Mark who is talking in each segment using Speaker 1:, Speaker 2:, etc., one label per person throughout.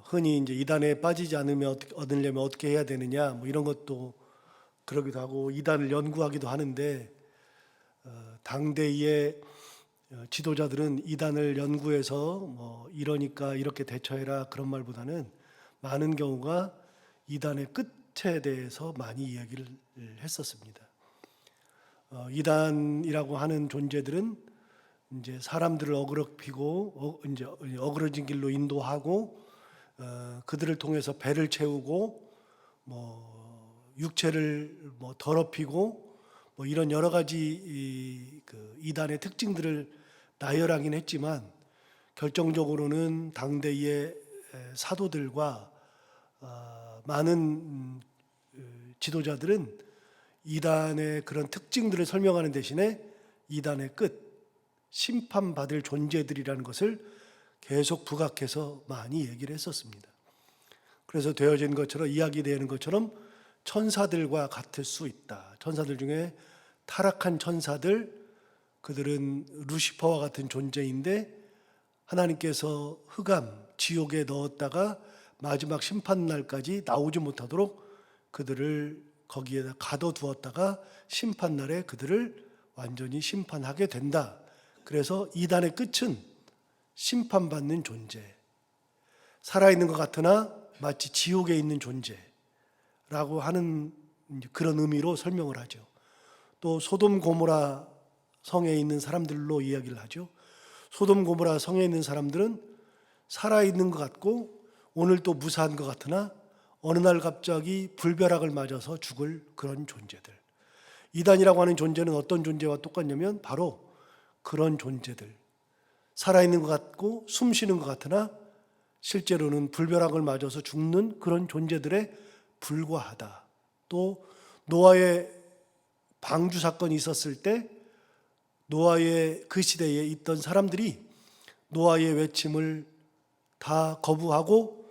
Speaker 1: 흔히 이제 이단에 빠지지 않으려면 어떻게 해야 되느냐 뭐 이런 것도 그러기도 하고 이단을 연구하기도 하는데 당대의 지도자들은 이단을 연구해서 뭐 이러니까 이렇게 대처해라 그런 말보다는 많은 경우가 이단의 끝에 대해서 많이 이야기를 했었습니다. 이단이라고 하는 존재들은 이제 사람들을 어그럽히고 이제 어그러진 길로 인도하고 그들을 통해서 배를 채우고 뭐 육체를 뭐 더럽히고 뭐 이런 여러 가지 그 이단의 특징들을 나열하긴 했지만 결정적으로는 당대의 사도들과 많은 지도자들은 이단의 그런 특징들을 설명하는 대신에 이단의 끝, 심판받을 존재들이라는 것을 계속 부각해서 많이 얘기를 했었습니다. 그래서 되어진 것처럼 이야기되는 것처럼 천사들과 같을 수 있다. 천사들 중에 타락한 천사들, 그들은 루시퍼와 같은 존재인데 하나님께서 흑암, 지옥에 넣었다가 마지막 심판날까지 나오지 못하도록 그들을 거기에다 가둬두었다가 심판날에 그들을 완전히 심판하게 된다. 그래서 이단의 끝은 심판받는 존재, 살아있는 것 같으나 마치 지옥에 있는 존재라고 하는 그런 의미로 설명을 하죠. 또 소돔 고모라 성에 있는 사람들로 이야기를 하죠. 소돔 고모라 성에 있는 사람들은 살아있는 것 같고 오늘도 무사한 것 같으나 어느 날 갑자기 불벼락을 맞아서 죽을 그런 존재들. 이단이라고 하는 존재는 어떤 존재와 똑같냐면 바로 그런 존재들. 살아있는 것 같고 숨 쉬는 것 같으나 실제로는 불벼락을 맞아서 죽는 그런 존재들에 불과하다. 또 노아의 방주 사건이 있었을 때 노아의 그 시대에 있던 사람들이 노아의 외침을 다 거부하고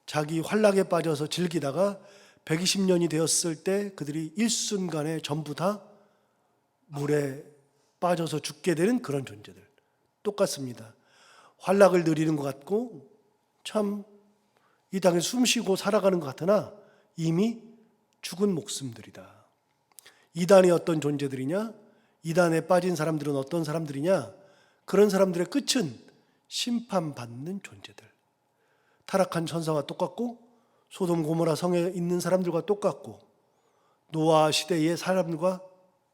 Speaker 1: 자기 환락에 빠져서 즐기다가 120년이 되었을 때 그들이 일순간에 전부 다 물에 빠져서 죽게 되는 그런 존재들. 똑같습니다. 환락을 누리는 것 같고 참 이 땅에 숨쉬고 살아가는 것 같으나 이미 죽은 목숨들이다. 이단이 어떤 존재들이냐? 이단에 빠진 사람들은 어떤 사람들이냐? 그런 사람들의 끝은 심판받는 존재들. 타락한 천사와 똑같고 소돔 고모라 성에 있는 사람들과 똑같고 노아 시대의 사람들과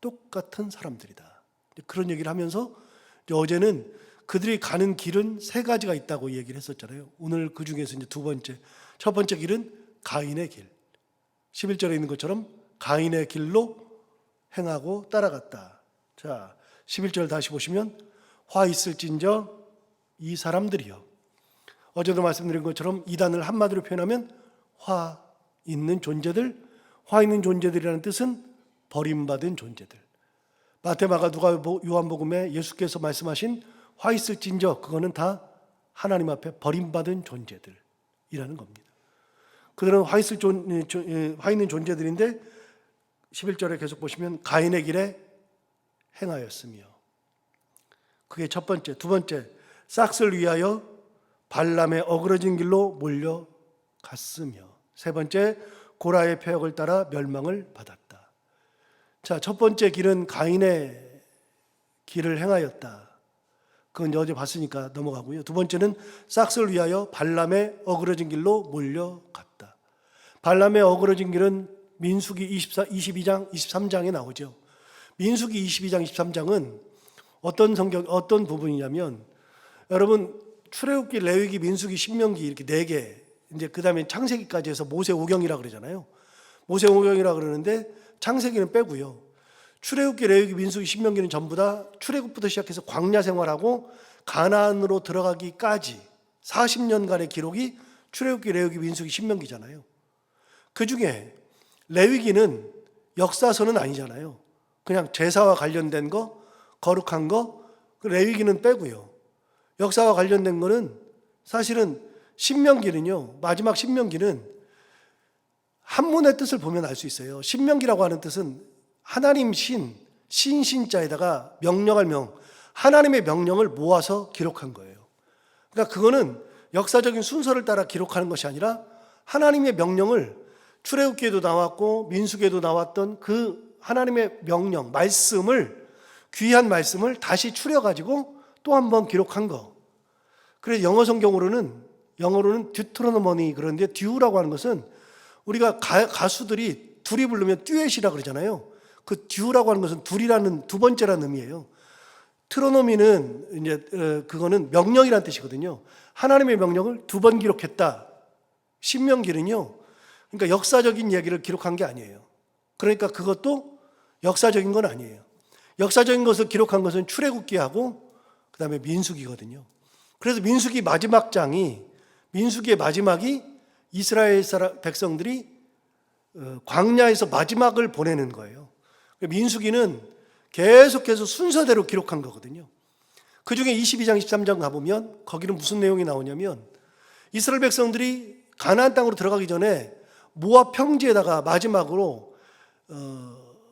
Speaker 1: 똑같은 사람들이다. 그런 얘기를 하면서 어제는 그들이 가는 길은 세 가지가 있다고 얘기를 했었잖아요. 오늘 그 중에서 이제 두 번째, 첫 번째 길은 가인의 길. 11절에 있는 것처럼 가인의 길로 행하고 따라갔다. 자, 11절 다시 보시면 화 있을진저 이 사람들이요. 어제도 말씀드린 것처럼 이단을 한마디로 표현하면 화 있는 존재들, 화 있는 존재들이라는 뜻은 버림받은 존재들. 마태, 마가, 누가, 요한복음에 예수께서 말씀하신 화 있을진저 그거는 다 하나님 앞에 버림받은 존재들이라는 겁니다. 그들은 화 있는 존재들인데 11절에 계속 보시면 가인의 길에 행하였으며 그게 첫 번째. 두 번째, 싹을 위하여 발람의 어그러진 길로 몰려갔으며 세 번째, 고라의 폐역을 따라 멸망을 받았다. 자, 첫 번째 길은 가인의 길을 행하였다. 그건 어제 봤으니까 넘어가고요. 두 번째는 싹을 위하여 발람의 어그러진 길로 몰려갔다. 발람의 어그러진 길은 민수기 22장, 23장에 나오죠. 민수기 22장, 23장은 어떤 부분이냐면 여러분 출애굽기, 레위기, 민수기, 신명기 이렇게 4개 이제 그다음에 창세기까지 해서 모세오경이라 그러잖아요. 모세오경이라 그러는데 창세기는 빼고요. 출애굽기, 레위기, 민수기, 신명기는 전부 다 출애굽부터 시작해서 광야 생활하고 가나안으로 들어가기까지 40년간의 기록이 출애굽기, 레위기, 민수기, 신명기잖아요. 그 중에 레위기는 역사서는 아니잖아요. 그냥 제사와 관련된 거, 거룩한 거, 레위기는 빼고요. 역사와 관련된 거는 사실은 신명기는요. 마지막 신명기는 한문의 뜻을 보면 알 수 있어요. 신명기라고 하는 뜻은 하나님 신자에다가 명령할 명, 하나님의 명령을 모아서 기록한 거예요. 그러니까 그거는 역사적인 순서를 따라 기록하는 것이 아니라 하나님의 명령을, 출애굽기에도 나왔고 민수기에도 나왔던 그 하나님의 명령, 말씀을, 귀한 말씀을 다시 추려가지고 또 한 번 기록한 거. 그래서 영어 성경으로는 듀트로노머니, 그런데 듀라고 하는 것은 우리가 가수들이 둘이 부르면 듀엣이라 그러잖아요. 그 듀라고 하는 것은 둘이라는, 두 번째라는 의미예요. 트로노미는 이제 그거는 명령이라는 뜻이거든요. 하나님의 명령을 두 번 기록했다. 신명기는요, 그러니까 역사적인 얘기를 기록한 게 아니에요. 그러니까 그것도 역사적인 건 아니에요. 역사적인 것을 기록한 것은 출애굽기하고 그다음에 민수기거든요. 그래서 민수기 마지막 장이, 민수기의 마지막이 이스라엘 백성들이 광야에서 마지막을 보내는 거예요. 민수기는 계속해서 순서대로 기록한 거거든요. 그 중에 22장, 23장 가보면 거기는 무슨 내용이 나오냐면, 이스라엘 백성들이 가나안 땅으로 들어가기 전에 모압 평지에다가 마지막으로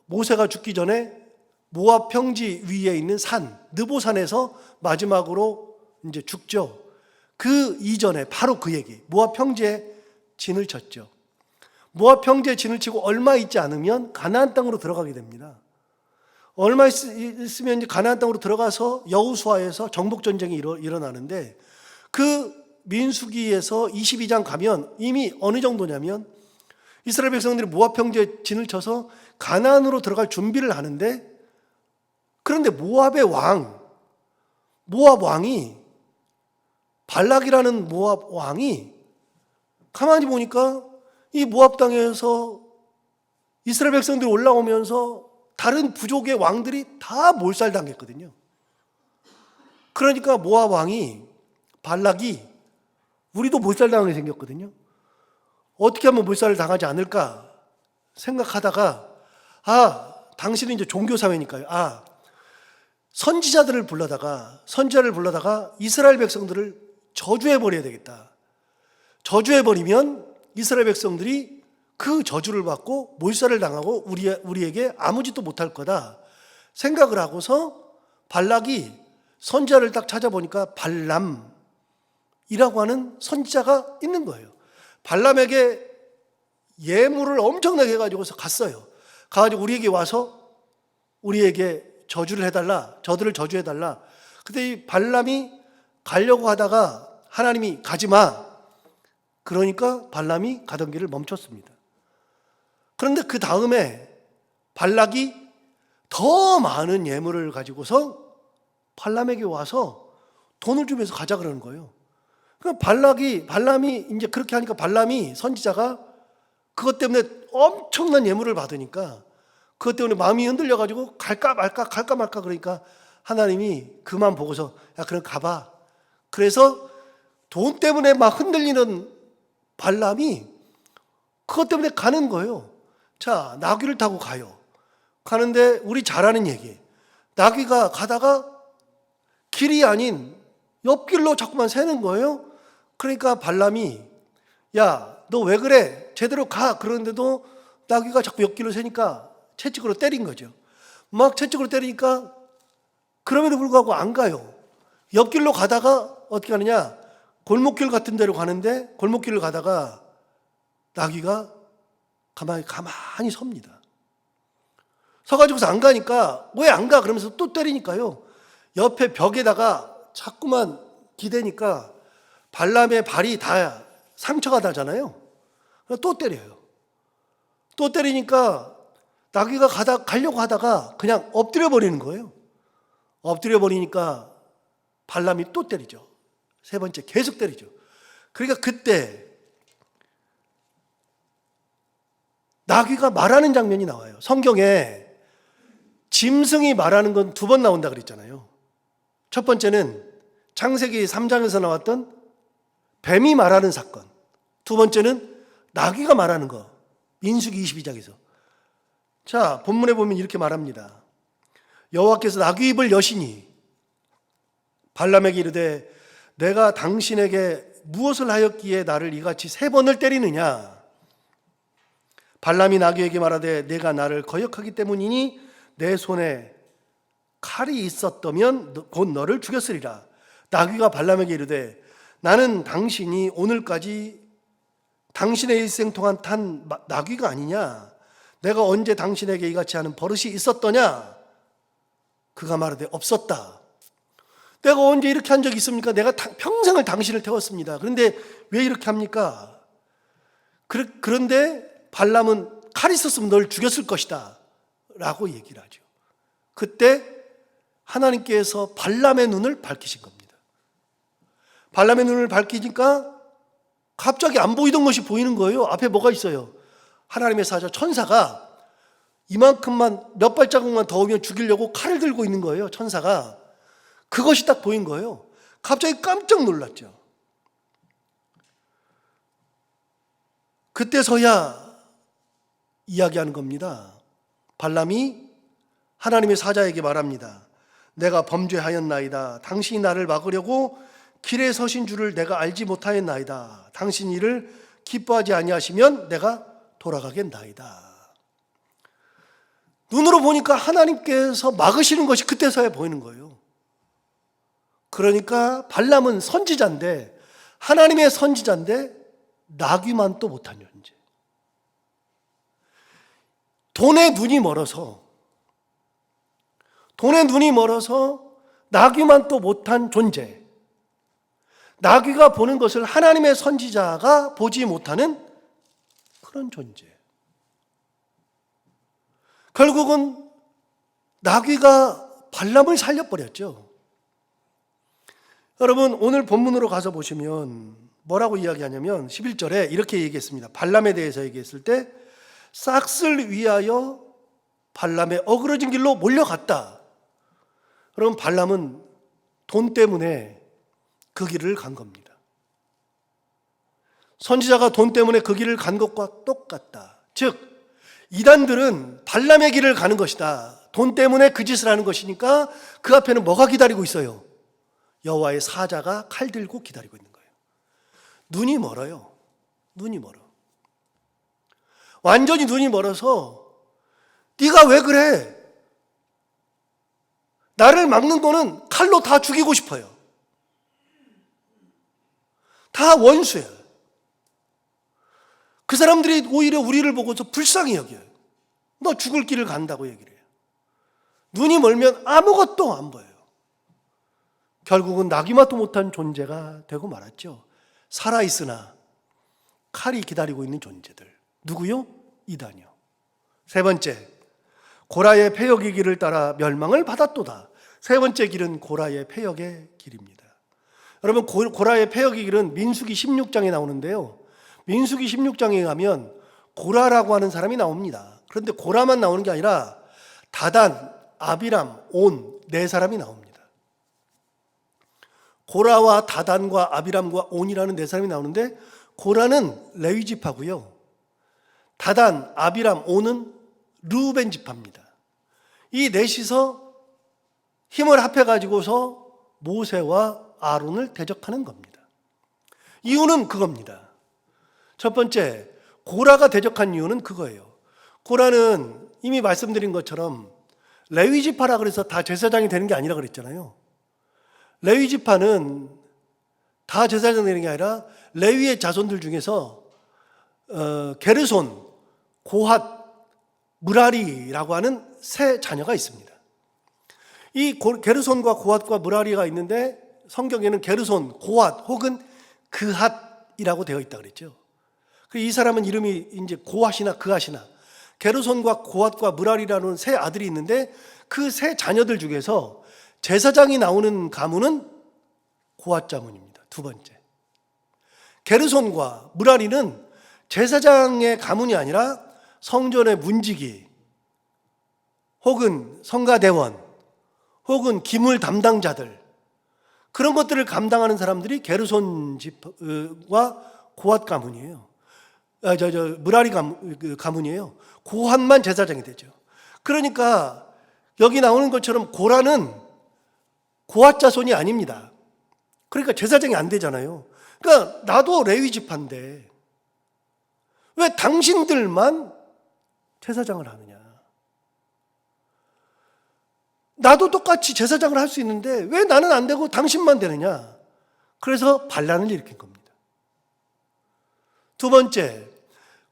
Speaker 1: 모세가 죽기 전에 모압 평지 위에 있는 산, 느보산에서 마지막으로 이제 죽죠. 그 이전에 바로 그 얘기, 모압 평지에 진을 쳤죠. 모압 평지에 진을 치고 얼마 있지 않으면 가나안 땅으로 들어가게 됩니다. 얼마 있으면 이제 가나안 땅으로 들어가서 여호수아에서 정복 전쟁이 일어나는데, 그 민수기에서 22장 가면 이미 어느 정도냐면 이스라엘 백성들이 모압 평지에 진을 쳐서 가나안으로 들어갈 준비를 하는데, 그런데 모압 왕이, 발락이라는 모압 왕이 가만히 보니까 이 모압 땅에서 이스라엘 백성들이 올라오면서 다른 부족의 왕들이 다 몰살당했거든요. 그러니까 모압 왕이, 발락이, 우리도 몰살당하게 생겼거든요. 어떻게 하면 몰살을 당하지 않을까 생각하다가, 당신은 이제 종교사회니까요. 선지자를 불러다가 이스라엘 백성들을 저주해버려야 되겠다. 저주해버리면 이스라엘 백성들이 그 저주를 받고 몰살을 당하고 우리에게 아무 짓도 못할 거다 생각을 하고서, 발락이 선지자를 딱 찾아보니까 발람이라고 하는 선지자가 있는 거예요. 발람에게 예물을 엄청나게 해가지고서 갔어요. 가가지고 우리에게 와서 우리에게 저주를 해달라, 저들을 저주해달라. 그때 이 발람이 가려고 하다가 하나님이 가지마, 그러니까 발람이 가던 길을 멈췄습니다. 그런데 그 다음에 발락이 더 많은 예물을 가지고서 발람에게 와서 돈을 주면서 가자 그러는 거예요. 그러니까 발람이 이제 그렇게 하니까, 발람이, 선지자가 그것 때문에 엄청난 예물을 받으니까 그것 때문에 마음이 흔들려가지고 갈까 말까 그러니까 하나님이 그만 보고서, 야, 그럼 가봐. 그래서 돈 때문에 막 흔들리는 발람이 그것 때문에 가는 거예요. 자, 나귀를 타고 가요. 가는데 우리 잘 아는 얘기, 나귀가 가다가 길이 아닌 옆길로 자꾸만 새는 거예요. 그러니까 발람이, 야, 너 왜 그래? 제대로 가. 그러는데도 나귀가 자꾸 옆길로 새니까 채찍으로 때린 거죠. 막 채찍으로 때리니까 그럼에도 불구하고 안 가요. 옆길로 가다가 어떻게 하느냐, 골목길 같은 데로 가는데 골목길을 가다가 나귀가 가만히 섭니다. 서가지고서 안 가니까, 왜 안 가? 그러면서 또 때리니까요, 옆에 벽에다가 자꾸만 기대니까 발람의 발이 다 상처가 나잖아요. 또 때려요. 또 때리니까 나귀가 가려고 하다가 그냥 엎드려 버리는 거예요. 엎드려 버리니까 발람이 또 때리죠. 세 번째 계속 때리죠. 그러니까 그때 나귀가 말하는 장면이 나와요. 성경에 짐승이 말하는 건 두 번 나온다 그랬잖아요. 첫 번째는 창세기 3장에서 나왔던 뱀이 말하는 사건, 두 번째는 나귀가 말하는 거, 민수기 22장에서. 자, 본문에 보면 이렇게 말합니다. 여호와께서 나귀 입을 여시니 발람에게 이르되, 내가 당신에게 무엇을 하였기에 나를 이같이 3번을 때리느냐? 발람이 나귀에게 말하되, 내가 나를 거역하기 때문이니 내 손에 칼이 있었다면 곧 너를 죽였으리라. 나귀가 발람에게 이르되, 나는 당신이 오늘까지 당신의 일생 동안 탄 나귀가 아니냐? 내가 언제 당신에게 이같이 하는 버릇이 있었더냐? 그가 말하되 없었다. 내가 언제 이렇게 한 적이 있습니까? 내가 평생을 당신을 태웠습니다. 그런데 왜 이렇게 합니까? 그런데 발람은 칼 있었으면 널 죽였을 것이다 라고 얘기를 하죠. 그때 하나님께서 발람의 눈을 밝히신 겁니다. 발람의 눈을 밝히니까 갑자기 안 보이던 것이 보이는 거예요. 앞에 뭐가 있어요? 하나님의 사자 천사가 이만큼만 몇 발자국만 더 오면 죽이려고 칼을 들고 있는 거예요. 천사가. 그것이 딱 보인 거예요. 갑자기 깜짝 놀랐죠. 그때서야 이야기하는 겁니다. 발람이 하나님의 사자에게 말합니다. 내가 범죄하였나이다. 당신이 나를 막으려고 길에 서신 줄을 내가 알지 못하였나이다. 당신이 이를 기뻐하지 아니하시면 내가 돌아가겠나이다. 눈으로 보니까 하나님께서 막으시는 것이 그때서야 보이는 거예요. 그러니까 발람은 선지자인데, 하나님의 선지자인데 나귀만 또 못한 존재. 돈에 눈이 멀어서 나귀만 또 못한 존재. 나귀가 보는 것을 하나님의 선지자가 보지 못하는 그런 존재. 결국은 나귀가 발람을 살려버렸죠. 여러분, 오늘 본문으로 가서 보시면 뭐라고 이야기하냐면 11절에 이렇게 얘기했습니다. 발람에 대해서 얘기했을 때 싹쓸 위하여 발람의 어그러진 길로 몰려갔다. 그럼 발람은 돈 때문에 그 길을 간 겁니다. 선지자가 돈 때문에 그 길을 간 것과 똑같다. 즉 이단들은 발람의 길을 가는 것이다. 돈 때문에 그 짓을 하는 것이니까 그 앞에는 뭐가 기다리고 있어요? 여호와의 사자가 칼 들고 기다리고 있는 거예요. 눈이 멀어요. 눈이 멀어. 완전히 눈이 멀어서 네가 왜 그래? 나를 막는 거는 칼로 다 죽이고 싶어요. 다 원수예요. 그 사람들이 오히려 우리를 보고서 불쌍히 여겨요. 너 죽을 길을 간다고 얘기를 해요. 눈이 멀면 아무것도 안 보여요. 결국은 나귀맛도 못한 존재가 되고 말았죠. 살아있으나 칼이 기다리고 있는 존재들. 누구요? 이단이요. 세 번째, 고라의 패역의 길을 따라 멸망을 받았도다. 세 번째 길은 고라의 패역의 길입니다. 여러분, 고라의 패역의 길은 민수기 16장에 나오는데요. 민수기 16장에 가면 고라라고 하는 사람이 나옵니다. 그런데 고라만 나오는 게 아니라 다단, 아비람, 온 네 사람이 나옵니다. 고라와 다단과 아비람과 온이라는 네 사람이 나오는데 고라는 레위 지파고요. 다단, 아비람, 온은 르우벤 지파입니다. 이 넷이서 힘을 합해가지고서 모세와 아론을 대적하는 겁니다. 이유는 그겁니다. 첫 번째, 고라가 대적한 이유는 그거예요. 고라는 이미 말씀드린 것처럼 레위 지파라 그래서 다 제사장이 되는 게 아니라 그랬잖아요. 레위 지파는 다 제사장 되는 게 아니라 레위의 자손들 중에서 게르손, 고핫, 무라리라고 하는 세 자녀가 있습니다. 이 게르손과 고핫과 무라리가 있는데 성경에는 게르손, 고핫 혹은 그핫이라고 되어 있다 그랬죠. 이 사람은 이름이 이제 고핫이나 그핫이나 게르손과 고핫과 무라리라는 세 아들이 있는데 그 세 자녀들 중에서 제사장이 나오는 가문은 고핫 자문입니다. 두 번째. 게르손과 무라리는 제사장의 가문이 아니라 성전의 문지기 혹은 성가대원 혹은 기물 담당자들 그런 것들을 감당하는 사람들이 게르손과 고핫 가문이에요. 무라리 가문이에요. 고핫만 제사장이 되죠. 그러니까 여기 나오는 것처럼 고라는 고핫 자손이 아닙니다. 그러니까 제사장이 안 되잖아요. 그러니까 나도 레위 지파인데 왜 당신들만 제사장을 하느냐? 나도 똑같이 제사장을 할 수 있는데 왜 나는 안 되고 당신만 되느냐? 그래서 반란을 일으킨 겁니다. 두 번째,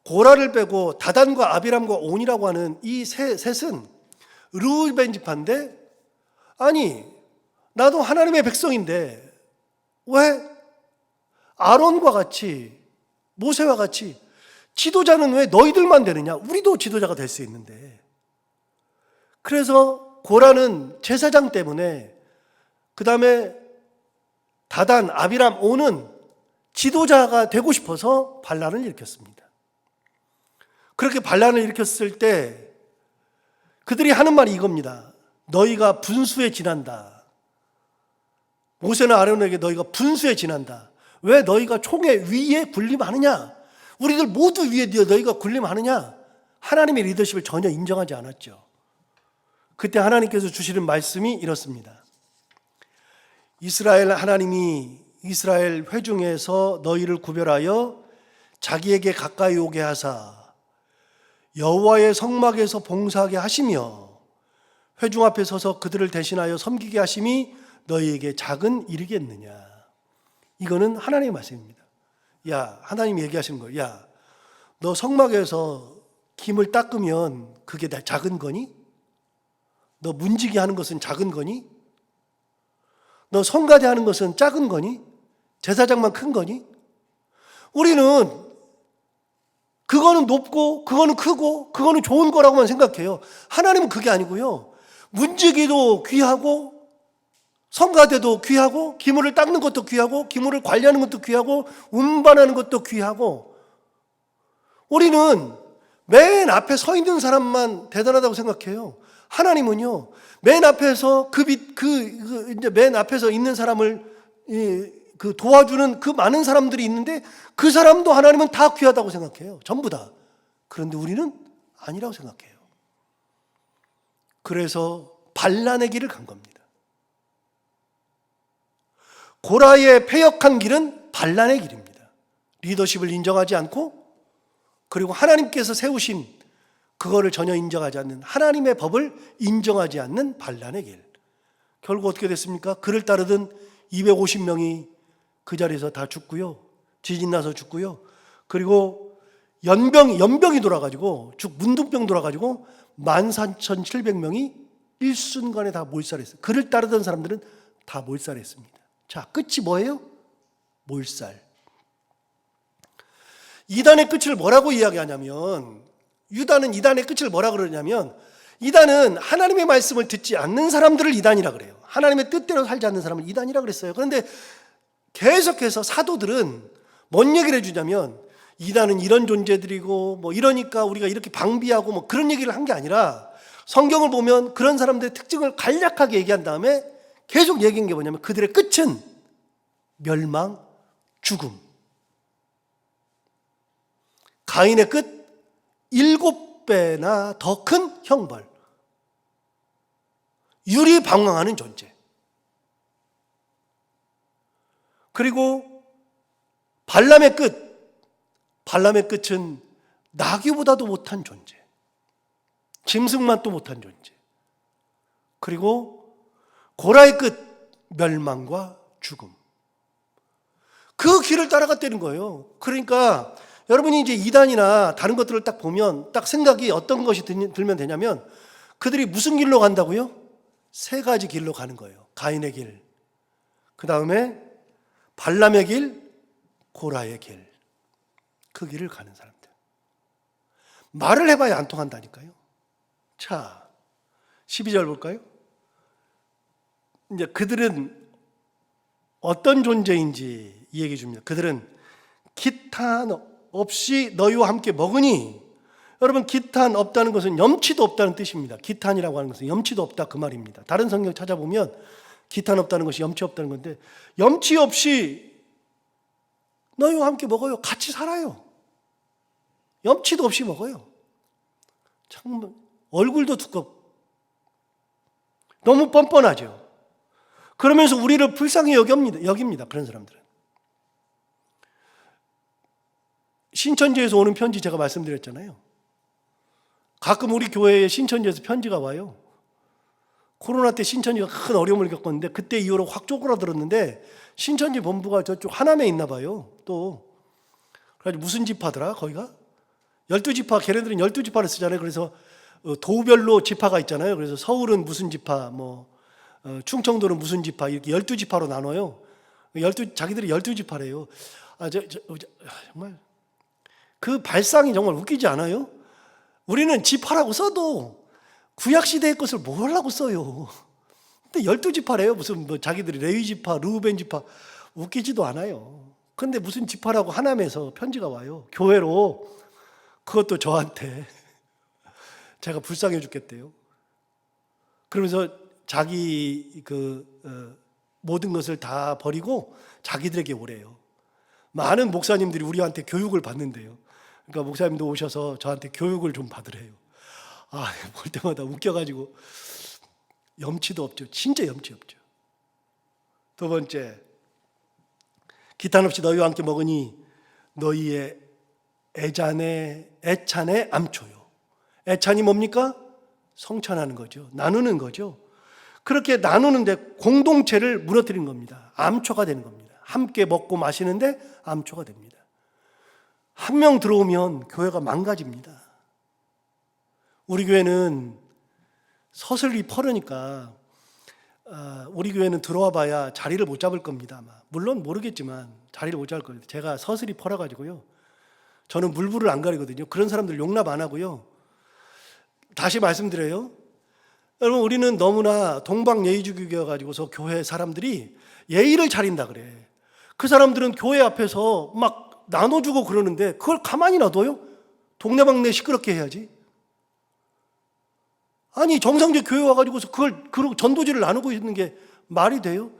Speaker 1: 고라를 빼고 다단과 아비람과 온이라고 하는 이 셋은 르우벤 지파인데, 아니 나도 하나님의 백성인데 왜 아론과 같이, 모세와 같이 지도자는 왜 너희들만 되느냐? 우리도 지도자가 될 수 있는데. 그래서 고라는 제사장 때문에, 그 다음에 다단, 아비람, 온은 지도자가 되고 싶어서 반란을 일으켰습니다. 그렇게 반란을 일으켰을 때 그들이 하는 말이 이겁니다. 너희가 분수에 지난다. 모세나 아론에게 너희가 분수에 지난다. 왜 너희가 총의 위에 군림하느냐? 우리들 모두 위에 너희가 군림하느냐? 하나님의 리더십을 전혀 인정하지 않았죠. 그때 하나님께서 주시는 말씀이 이렇습니다. 이스라엘 하나님이 이스라엘 회중에서 너희를 구별하여 자기에게 가까이 오게 하사 여호와의 성막에서 봉사하게 하시며 회중 앞에 서서 그들을 대신하여 섬기게 하심이 너희에게 작은 일이겠느냐. 이거는 하나님의 말씀입니다. 야, 하나님이 얘기하시는 거예요. 야, 너 성막에서 김을 닦으면 그게 다 작은 거니? 너 문지기 하는 것은 작은 거니? 너 성가대 하는 것은 작은 거니? 제사장만 큰 거니? 우리는 그거는 높고 그거는 크고 그거는 좋은 거라고만 생각해요. 하나님은 그게 아니고요. 문지기도 귀하고 성가대도 귀하고 기물을 닦는 것도 귀하고 기물을 관리하는 것도 귀하고 운반하는 것도 귀하고, 우리는 맨 앞에 서 있는 사람만 대단하다고 생각해요. 하나님은요, 맨 앞에서 이제 맨 앞에서 있는 사람을 도와주는 그 많은 사람들이 있는데 그 사람도 하나님은 다 귀하다고 생각해요. 전부 다. 그런데 우리는 아니라고 생각해요. 그래서 반란의 길을 간 겁니다. 고라의 패역한 길은 반란의 길입니다. 리더십을 인정하지 않고, 그리고 하나님께서 세우신 그거를 전혀 인정하지 않는, 하나님의 법을 인정하지 않는 반란의 길. 결국 어떻게 됐습니까? 그를 따르던 250명이 그 자리에서 다 죽고요. 지진 나서 죽고요. 그리고 연병이 돌아가지고, 문둥병 돌아가지고 14,700명이 일순간에 다 몰살했어요. 그를 따르던 사람들은 다 몰살했습니다. 자, 끝이 뭐예요? 몰살. 이단의 끝을 뭐라고 이야기하냐면, 유다는 이단의 끝을 뭐라 그러냐면, 이단은 하나님의 말씀을 듣지 않는 사람들을 이단이라 그래요. 하나님의 뜻대로 살지 않는 사람을 이단이라 그랬어요. 그런데 계속해서 사도들은 뭔 얘기를 해주냐면, 이단은 이런 존재들이고 뭐 이러니까 우리가 이렇게 방비하고 뭐 그런 얘기를 한 게 아니라, 성경을 보면 그런 사람들의 특징을 간략하게 얘기한 다음에 계속 얘기한 게 뭐냐면, 그들의 끝은 멸망, 죽음. 가인의 끝 7배나 더 큰 형벌. 유리방황하는 존재. 그리고 발람의 끝은 나귀보다도 못한 존재. 짐승만도 못한 존재. 그리고 고라의 끝, 멸망과 죽음. 그 길을 따라갔다는 거예요. 그러니까 여러분이 이제 이단이나 다른 것들을 딱 보면 딱 생각이 어떤 것이 들면 되냐면, 그들이 무슨 길로 간다고요? 3가지 길로 가는 거예요. 가인의 길, 그 다음에 발람의 길, 고라의 길. 그 길을 가는 사람들. 말을 해봐야 안 통한다니까요. 자, 12절 볼까요? 이제 그들은 어떤 존재인지 이 얘기 줍니다. 그들은 기탄 없이 너희와 함께 먹으니, 여러분 기탄 없다는 것은 염치도 없다는 뜻입니다. 기탄이라고 하는 것은 염치도 없다 그 말입니다. 다른 성경 찾아보면 기탄 없다는 것이 염치 없다는 건데, 염치 없이 너희와 함께 먹어요. 같이 살아요. 염치도 없이 먹어요. 참 얼굴도 두껍고 너무 뻔뻔하죠. 그러면서 우리를 불쌍히 여깁니다. 그런 사람들은. 신천지에서 오는 편지 제가 말씀드렸잖아요. 가끔 우리 교회에 신천지에서 편지가 와요. 코로나 때 신천지가 큰 어려움을 겪었는데 그때 이후로 확 쪼그라들었는데 신천지 본부가 저쪽 하남에 있나 봐요. 또 그래가지고 무슨 지파더라 거기가? 12지파, 걔네들은 12지파를 쓰잖아요. 그래서 도별로 지파가 있잖아요. 그래서 서울은 무슨 지파, 충청도는 무슨 지파, 이렇게 12지파로 나눠요. 자기들이 12지파래요. 정말 그 발상이 정말 웃기지 않아요? 우리는 지파라고 써도 구약시대의 것을 뭐라고 써요? 근데 12지파래요. 무슨 자기들이 레위지파, 르우벤지파, 웃기지도 않아요. 근데 무슨 지파라고 하남에서 편지가 와요. 교회로. 그것도 저한테. 제가 불쌍해 죽겠대요. 그러면서 자기 모든 것을 다 버리고 자기들에게 오래요. 많은 목사님들이 우리한테 교육을 받는데요. 그러니까 목사님도 오셔서 저한테 교육을 좀 받으래요. 볼 때마다 웃겨가지고 염치도 없죠. 진짜 염치 없죠. 두 번째, 기탄 없이 너희와 함께 먹으니 너희의 애찬의 암초요. 애찬이 뭡니까? 성찬하는 거죠. 나누는 거죠. 그렇게 나누는데 공동체를 무너뜨린 겁니다. 암초가 되는 겁니다. 함께 먹고 마시는데 암초가 됩니다. 한 명 들어오면 교회가 망가집니다. 우리 교회는 서슬이 퍼르니까 우리 교회는 들어와 봐야 자리를 못 잡을 겁니다. 아마. 물론 모르겠지만 자리를 못 잡을 겁니다. 제가 서슬이 퍼러가지고요. 저는 물불을 안 가리거든요. 그런 사람들 용납 안 하고요. 다시 말씀드려요. 여러분, 우리는 너무나 동방예의주의여가지고서 교회 사람들이 예의를 차린다 그래. 그 사람들은 교회 앞에서 막 나눠주고 그러는데 그걸 가만히 놔둬요? 동네방네 시끄럽게 해야지. 아니, 정상적 교회 와가지고서 그걸 전도지를 나누고 있는 게 말이 돼요?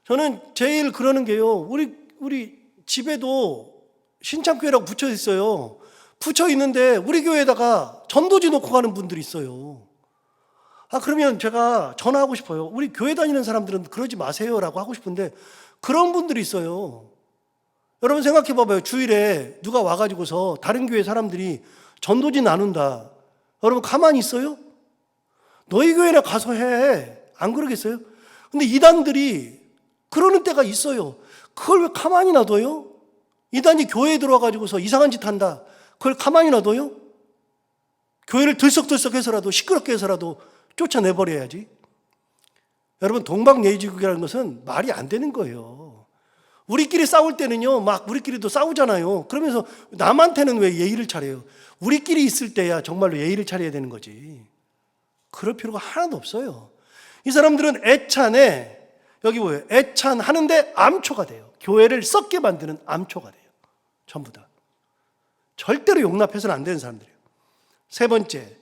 Speaker 1: 저는 제일 그러는 게요. 우리 집에도 신창교회라고 붙여 있어요. 붙여 있는데 우리 교회에다가 전도지 놓고 가는 분들이 있어요. 그러면 제가 전화하고 싶어요. 우리 교회 다니는 사람들은 그러지 마세요라고 하고 싶은데 그런 분들이 있어요. 여러분 생각해 봐봐요. 주일에 누가 와가지고서 다른 교회 사람들이 전도지 나눈다. 여러분 가만히 있어요? 너희 교회나 가서 해. 안 그러겠어요? 근데 이단들이 그러는 때가 있어요. 그걸 왜 가만히 놔둬요? 이단이 교회에 들어와가지고서 이상한 짓 한다. 그걸 가만히 놔둬요? 교회를 들썩들썩 해서라도 시끄럽게 해서라도 쫓아내버려야지. 여러분, 동방예의지국이라는 것은 말이 안 되는 거예요. 우리끼리 싸울 때는요, 막 우리끼리도 싸우잖아요. 그러면서 남한테는 왜 예의를 차려요? 우리끼리 있을 때야 정말로 예의를 차려야 되는 거지. 그럴 필요가 하나도 없어요. 이 사람들은 애찬에, 여기 뭐예요? 애찬하는데 암초가 돼요. 교회를 썩게 만드는 암초가 돼요. 전부 다. 절대로 용납해서는 안 되는 사람들이에요. 세 번째,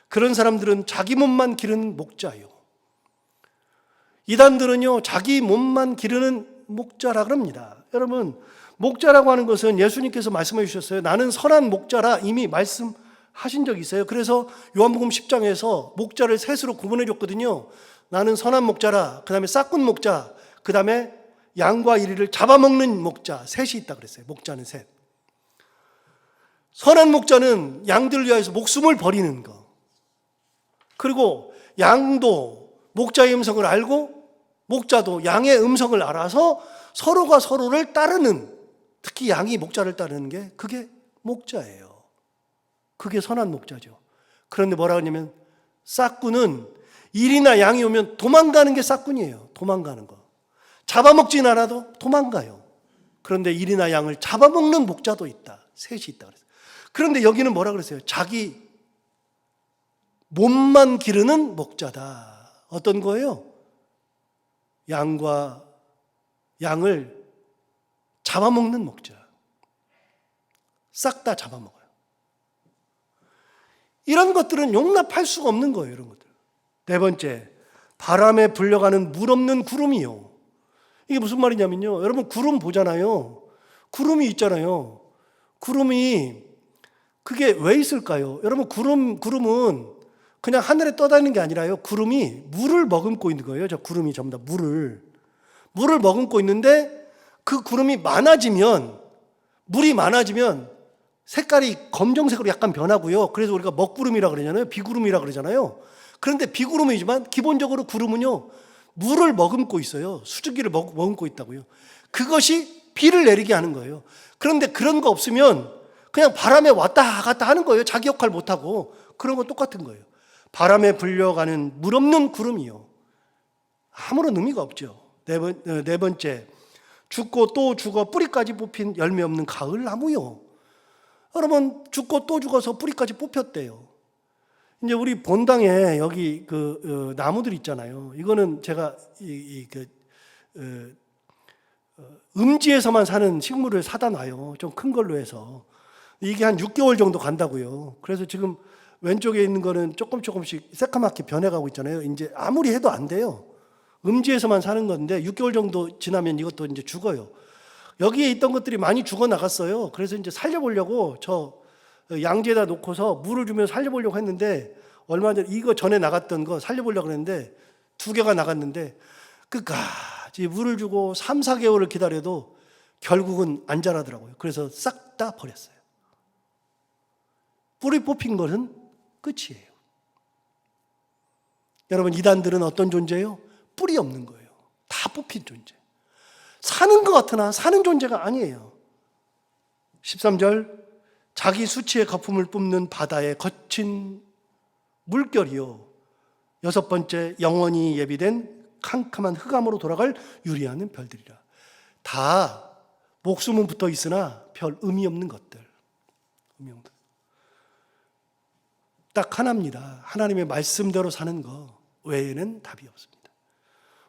Speaker 1: 그런 사람들은 자기 몸만 기르는 목자예요. 이단들은요, 자기 몸만 기르는 목자라 그럽니다. 여러분, 목자라고 하는 것은 예수님께서 말씀해 주셨어요. 나는 선한 목자라 이미 말씀하신 적이 있어요. 그래서 요한복음 10장에서 목자를 셋으로 구분해 줬거든요. 나는 선한 목자라, 그 다음에 싹군 목자, 그 다음에 양과 이리를 잡아먹는 목자, 셋이 있다 그랬어요. 목자는 셋. 선한 목자는 양들을 위하여서 목숨을 버리는 거. 그리고 양도 목자의 음성을 알고 목자도 양의 음성을 알아서 서로가 서로를 따르는, 특히 양이 목자를 따르는 게 그게 목자예요. 그게 선한 목자죠. 그런데 뭐라 하냐면 싹군은 일이나 양이 오면 도망가는 게 싹군이에요. 도망가는 거. 잡아먹진 않아도 도망가요. 그런데 일이나 양을 잡아먹는 목자도 있다. 셋이 있다 그랬어요. 그런데 여기는 뭐라 그랬어요? 자기 몸만 기르는 목자다. 어떤 거예요? 양을 잡아먹는 목자. 싹 다 잡아먹어요. 이런 것들은 용납할 수가 없는 거예요. 이런 것들. 네 번째, 바람에 불려가는 물 없는 구름이요. 이게 무슨 말이냐면요. 여러분 구름 보잖아요. 구름이 있잖아요. 구름이 그게 왜 있을까요? 여러분 구름은 그냥 하늘에 떠다니는 게 아니라요. 구름이 물을 머금고 있는 거예요. 저 구름이 전부 다 물을 머금고 있는데 그 구름이 많아지면, 물이 많아지면 색깔이 검정색으로 약간 변하고요. 그래서 우리가 먹구름이라 그러잖아요. 비구름이라 그러잖아요. 그런데 비구름이지만 기본적으로 구름은요, 물을 머금고 있어요. 수증기를 머금고 있다고요. 그것이 비를 내리게 하는 거예요. 그런데 그런 거 없으면 그냥 바람에 왔다 갔다 하는 거예요. 자기 역할 못하고. 그런 건 똑같은 거예요. 바람에 불려가는 물 없는 구름이요. 아무런 의미가 없죠. 네 번째, 죽고 또 죽어 뿌리까지 뽑힌 열매 없는 가을 나무요. 여러분, 죽고 또 죽어서 뿌리까지 뽑혔대요. 이제 우리 본당에 여기 나무들 있잖아요. 이거는 제가 음지에서만 사는 식물을 사다 놔요. 좀 큰 걸로 해서. 이게 한 6개월 정도 간다고요. 그래서 지금 왼쪽에 있는 거는 조금씩 새까맣게 변해가고 있잖아요. 이제 아무리 해도 안 돼요. 음지에서만 사는 건데 6개월 정도 지나면 이것도 이제 죽어요. 여기에 있던 것들이 많이 죽어 나갔어요. 그래서 이제 살려보려고 저 양지에다 놓고서 물을 주면 살려보려고 했는데 얼마 전에 이거 전에 나갔던 거 살려보려고 했는데 2개가 나갔는데 끝까지 물을 주고 3, 4개월을 기다려도 결국은 안 자라더라고요. 그래서 싹 다 버렸어요. 뿌리 뽑힌 것은 끝이에요. 여러분, 이단들은 어떤 존재예요? 뿌리 없는 거예요. 다 뽑힌 존재. 사는 것 같으나 사는 존재가 아니에요. 13절, 자기 수치의 거품을 뿜는 바다의 거친 물결이요. 6번째, 영원히 예비된 캄캄한 흑암으로 돌아갈 유리하는 별들이라. 다 목숨은 붙어 있으나 별 의미 없는 것들. 딱 하나입니다. 하나님의 말씀대로 사는 거 외에는 답이 없습니다.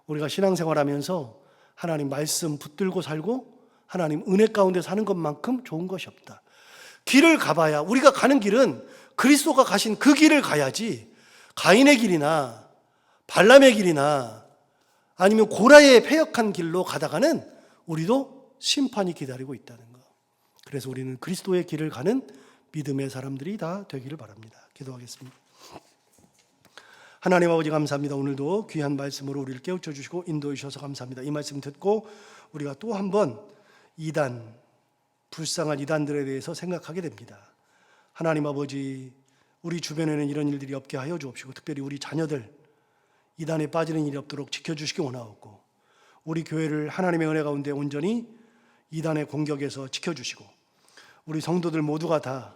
Speaker 1: 우리가 신앙생활하면서 하나님 말씀 붙들고 살고 하나님 은혜 가운데 사는 것만큼 좋은 것이 없다. 길을 가봐야, 우리가 가는 길은 그리스도가 가신 그 길을 가야지 가인의 길이나 발람의 길이나 아니면 고라의 패역한 길로 가다가는 우리도 심판이 기다리고 있다는 거. 그래서 우리는 그리스도의 길을 가는 믿음의 사람들이 다 되기를 바랍니다. 기도하겠습니다. 하나님 아버지, 감사합니다. 오늘도 귀한 말씀으로 우리를 깨우쳐 주시고 인도해 주셔서 감사합니다. 이 말씀 듣고 우리가 또 한 번 불쌍한 이단들에 대해서 생각하게 됩니다. 하나님 아버지, 우리 주변에는 이런 일들이 없게 하여 주옵시고 특별히 우리 자녀들 이단에 빠지는 일이 없도록 지켜주시기 원하옵고 우리 교회를 하나님의 은혜 가운데 온전히 이단의 공격에서 지켜주시고 우리 성도들 모두가 다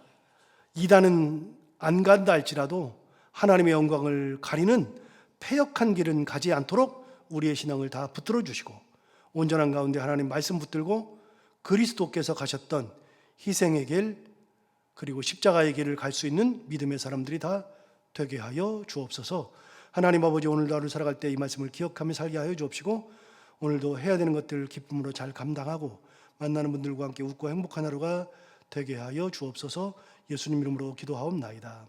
Speaker 1: 이단은 안 간다 할지라도 하나님의 영광을 가리는 패역한 길은 가지 않도록 우리의 신앙을 다 붙들어 주시고 온전한 가운데 하나님 말씀 붙들고 그리스도께서 가셨던 희생의 길 그리고 십자가의 길을 갈 수 있는 믿음의 사람들이 다 되게 하여 주옵소서. 하나님 아버지, 오늘도 하루 살아갈 때 이 말씀을 기억하며 살게 하여 주옵시고 오늘도 해야 되는 것들을 기쁨으로 잘 감당하고 만나는 분들과 함께 웃고 행복한 하루가 되게 하여 주옵소서. 예수님 이름으로 기도하옵나이다.